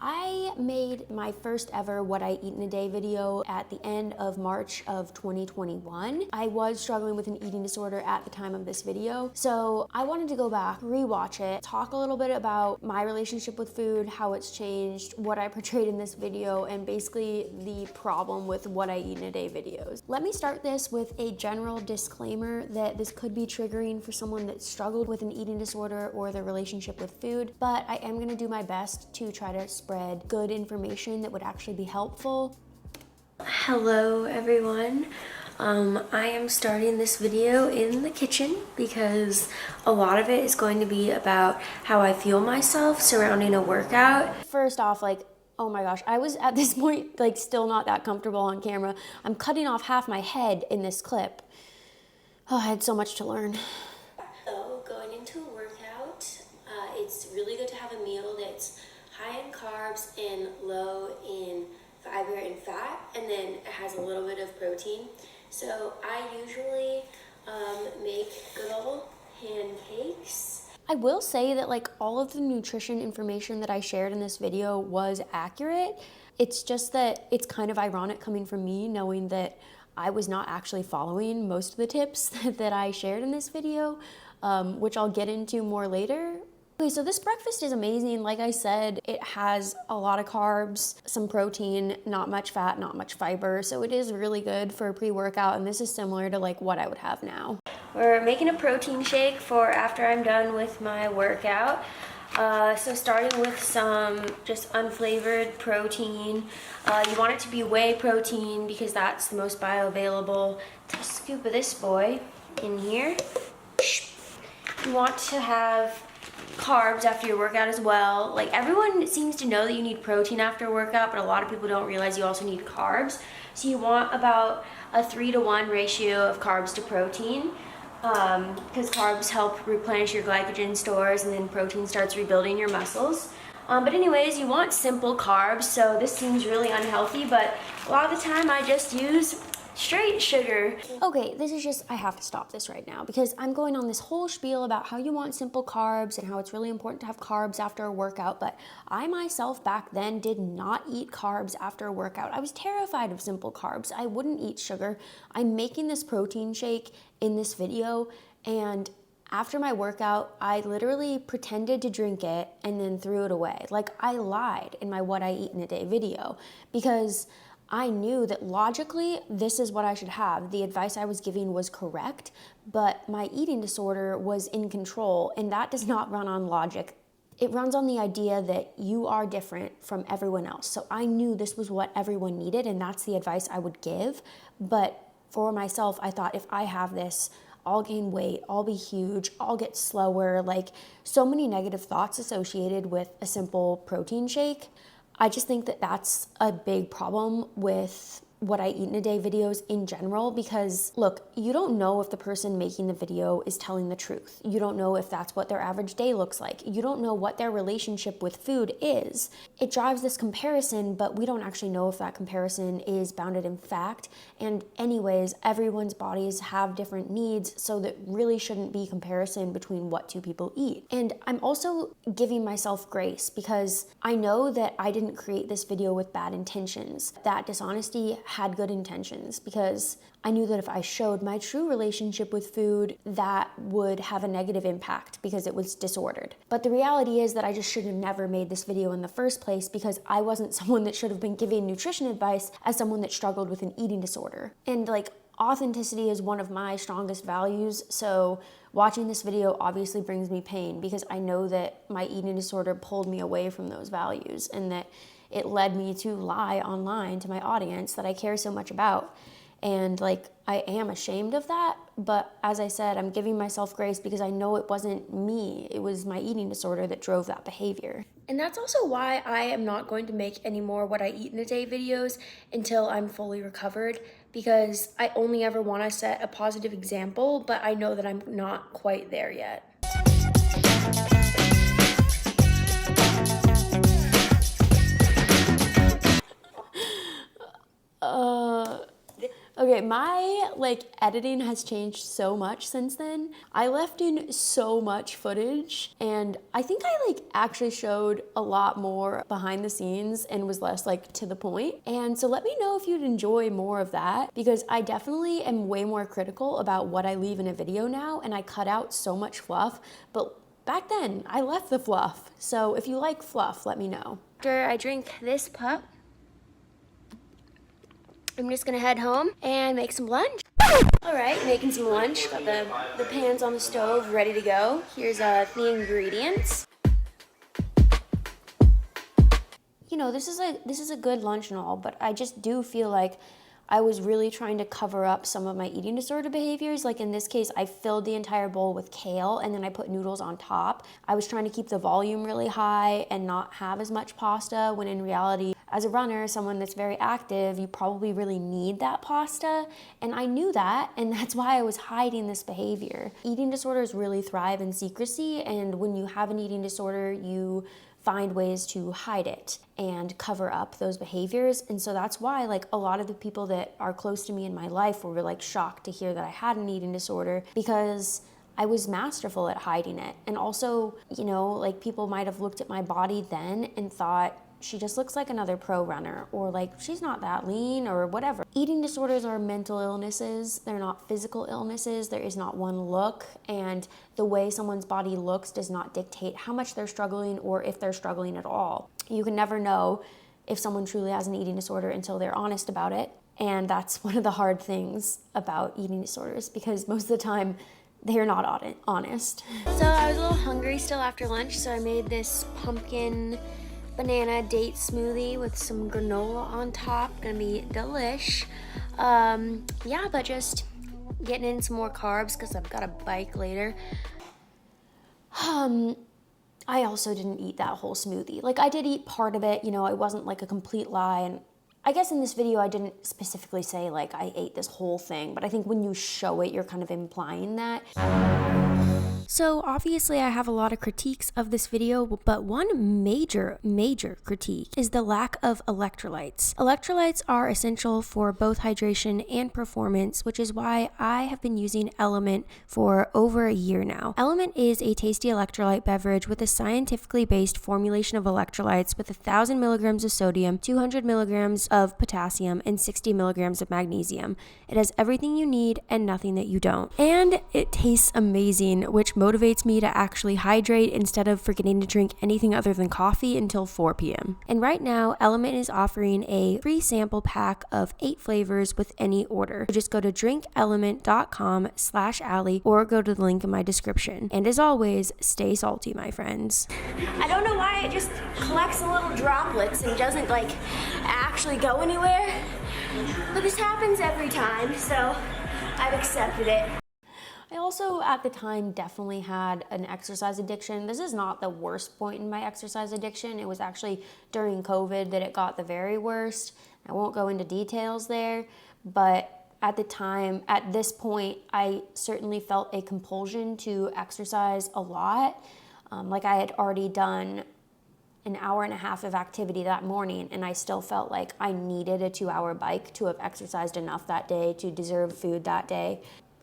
I made my first ever What I Eat in a Day video at the end of March of 2021. I was struggling with an eating disorder at the time of this video, so I wanted to go back, rewatch it, talk a little bit about my relationship with food, how it's changed, what I portrayed in this video, and basically the problem with What I Eat in a Day videos. Let me start this with a general disclaimer that this could be triggering for someone that struggled with an eating disorder or their relationship with food, but I am gonna do my best to try to spread good information that would actually be helpful. Hello everyone. I am starting this video in the kitchen because a lot of it is going to be about how I feel myself surrounding a workout. First off, oh my gosh, I was at this point still not that comfortable on camera. I'm cutting off half my head in this clip. Oh, I had so much to learn. So going into a workout, it's really good to have a meal that's high in carbs and low in fiber and fat, and then it has a little bit of protein. So I usually make good old pancakes. I will say that all of the nutrition information that I shared in this video was accurate. It's just that it's kind of ironic coming from me, knowing that I was not actually following most of the tips that I shared in this video, which I'll get into more later. Okay, so this breakfast is amazing. Like I said, it has a lot of carbs, some protein, not much fat, not much fiber. So it is really good for a pre-workout, and this is similar to what I would have now. We're making a protein shake for after I'm done with my workout. So starting with some just unflavored protein. You want it to be whey protein because that's the most bioavailable. Take a scoop of this boy in here. You want to have carbs after your workout as well. Everyone seems to know that you need protein after a workout, but a lot of people don't realize you also need carbs. So you want about a 3-to-1 ratio of carbs to protein, because carbs help replenish your glycogen stores, and then protein starts rebuilding your muscles. But anyways, you want simple carbs, so this seems really unhealthy, but a lot of the time I just use straight sugar. Okay, I have to stop this right now because I'm going on this whole spiel about how you want simple carbs and how it's really important to have carbs after a workout, but I myself back then did not eat carbs after a workout. I was terrified of simple carbs. I wouldn't eat sugar. I'm making this protein shake in this video, and after my workout, I literally pretended to drink it and then threw it away. I lied in my What I Eat in a Day video because I knew that logically this is what I should have. The advice I was giving was correct, but my eating disorder was in control, and that does not run on logic. It runs on the idea that you are different from everyone else. So I knew this was what everyone needed, and that's the advice I would give. But for myself, I thought if I have this, I'll gain weight, I'll be huge, I'll get slower. So many negative thoughts associated with a simple protein shake. I just think that that's a big problem with What I Eat in a Day videos in general, because look, you don't know if the person making the video is telling the truth. You don't know if that's what their average day looks like. You don't know what their relationship with food is. It drives this comparison, but we don't actually know if that comparison is bounded in fact. And anyways, everyone's bodies have different needs, so that really shouldn't be comparison between what two people eat. And I'm also giving myself grace because I know that I didn't create this video with bad intentions. That dishonesty had good intentions because I knew that if I showed my true relationship with food, that would have a negative impact because it was disordered. But the reality is that I just should have never made this video in the first place because I wasn't someone that should have been giving nutrition advice as someone that struggled with an eating disorder. And authenticity is one of my strongest values, so watching this video obviously brings me pain because I know that my eating disorder pulled me away from those values and that it led me to lie online to my audience that I care so much about. And I am ashamed of that, but as I said, I'm giving myself grace because I know it wasn't me. It was my eating disorder that drove that behavior. And that's also why I am not going to make any more What I Eat in a Day videos until I'm fully recovered, because I only ever want to set a positive example, but I know that I'm not quite there yet. Okay, my editing has changed so much since then. I left in so much footage, and I think I actually showed a lot more behind the scenes and was less to the point. And so let me know if you'd enjoy more of that, because I definitely am way more critical about what I leave in a video now, and I cut out so much fluff, but back then I left the fluff. So if you like fluff, let me know. After I drink this pup, I'm just gonna head home and make some lunch. All right, making some lunch. Got the pans on the stove ready to go. Here's the ingredients. You know, this is a good lunch and all, but I just do feel like I was really trying to cover up some of my eating disorder behaviors. Like in this case, I filled the entire bowl with kale and then I put noodles on top. I was trying to keep the volume really high and not have as much pasta, when in reality, as a runner, someone that's very active, you probably really need that pasta. And I knew that, and that's why I was hiding this behavior. Eating disorders really thrive in secrecy, and when you have an eating disorder, you find ways to hide it and cover up those behaviors. And so that's why a lot of the people that are close to me in my life were shocked to hear that I had an eating disorder, because I was masterful at hiding it. And also, you know, people might have looked at my body then and thought, she just looks like another pro runner, or she's not that lean, or whatever. Eating disorders are mental illnesses. They're not physical illnesses. There is not one look, and the way someone's body looks does not dictate how much they're struggling or if they're struggling at all. You can never know if someone truly has an eating disorder until they're honest about it, and that's one of the hard things about eating disorders, because most of the time they're not honest. So I was a little hungry still after lunch, so I made this pumpkin banana date smoothie with some granola on top. Gonna be delish. Yeah, but just getting in some more carbs because I've got a bike later. I also didn't eat that whole smoothie. I did eat part of it, you know, it wasn't a complete lie. And I guess in this video I didn't specifically say I ate this whole thing, but I think when you show it, you're kind of implying that. So obviously I have a lot of critiques of this video, but one major critique is the lack of electrolytes. Electrolytes are essential for both hydration and performance, which is why I have been using Element for over a year now. Element is a tasty electrolyte beverage with a scientifically based formulation of electrolytes with 1,000 milligrams of sodium, 200 milligrams of potassium, and 60 milligrams of magnesium. It has everything you need and nothing that you don't. And it tastes amazing, which motivates me to actually hydrate instead of forgetting to drink anything other than coffee until 4 p.m. And right now, Element is offering a free sample pack of 8 flavors with any order. So just go to drinkelement.com/Allie or go to the link in my description. And as always, stay salty, my friends. I don't know why it just collects the little droplets and doesn't actually go anywhere, but this happens every time, so I've accepted it. I also, at the time, definitely had an exercise addiction. This is not the worst point in my exercise addiction. It was actually during COVID that it got the very worst. I won't go into details there, but at the time, at this point, I certainly felt a compulsion to exercise a lot. I had already done an hour and a half of activity that morning, and I still felt like I needed a 2-hour bike to have exercised enough that day to deserve food that day.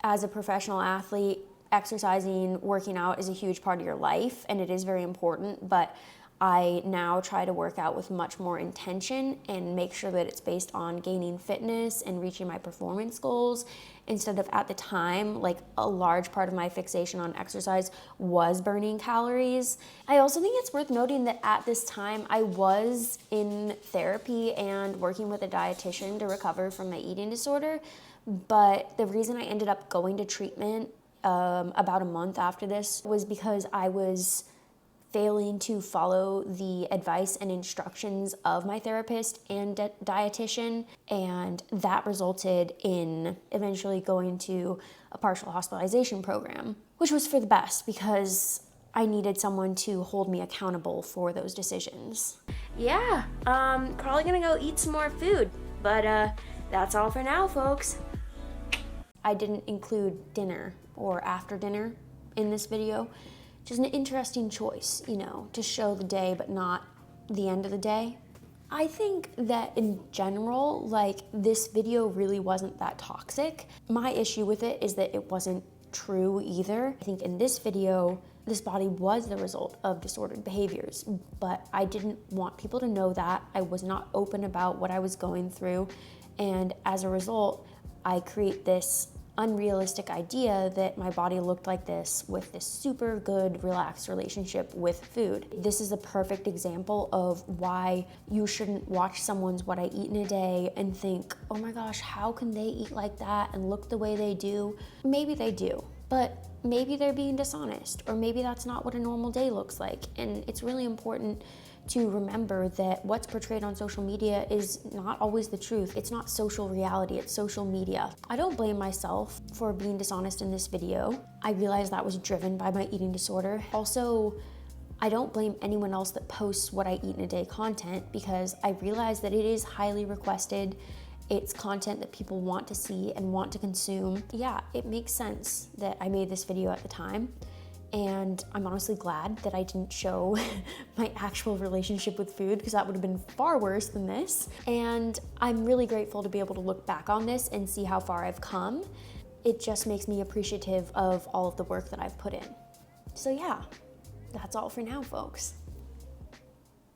As a professional athlete, exercising, working out is a huge part of your life, and it is very important, but I now try to work out with much more intention and make sure that it's based on gaining fitness and reaching my performance goals, instead of, at the time, a large part of my fixation on exercise was burning calories. I also think it's worth noting that at this time I was in therapy and working with a dietitian to recover from my eating disorder. But the reason I ended up going to treatment about a month after this was because I was failing to follow the advice and instructions of my therapist and dietitian, and that resulted in eventually going to a partial hospitalization program, which was for the best because I needed someone to hold me accountable for those decisions. Yeah, probably gonna go eat some more food, but that's all for now, folks. I didn't include dinner or after dinner in this video. Just an interesting choice, you know, to show the day but not the end of the day. I think that in general, like, this video really wasn't that toxic. My issue with it is that it wasn't true either. I think in this video, this body was the result of disordered behaviors, but I didn't want people to know that. I was not open about what I was going through, and as a result, I create this unrealistic idea that my body looked like this with this super good, relaxed relationship with food. This is a perfect example of why you shouldn't watch someone's what I eat in a day and think, oh my gosh, how can they eat like that and look the way they do? Maybe they do, but maybe they're being dishonest, or maybe that's not what a normal day looks like. And it's really important to remember that what's portrayed on social media is not always the truth. It's not social reality, it's social media. I don't blame myself for being dishonest in this video. I realize that was driven by my eating disorder. Also, I don't blame anyone else that posts what I eat in a day content, because I realize that it is highly requested. It's content that people want to see and want to consume. Yeah, it makes sense that I made this video at the time. And I'm honestly glad that I didn't show my actual relationship with food, because that would have been far worse than this. And I'm really grateful to be able to look back on this and see how far I've come. It just makes me appreciative of all of the work that I've put in. So yeah, that's all for now, folks.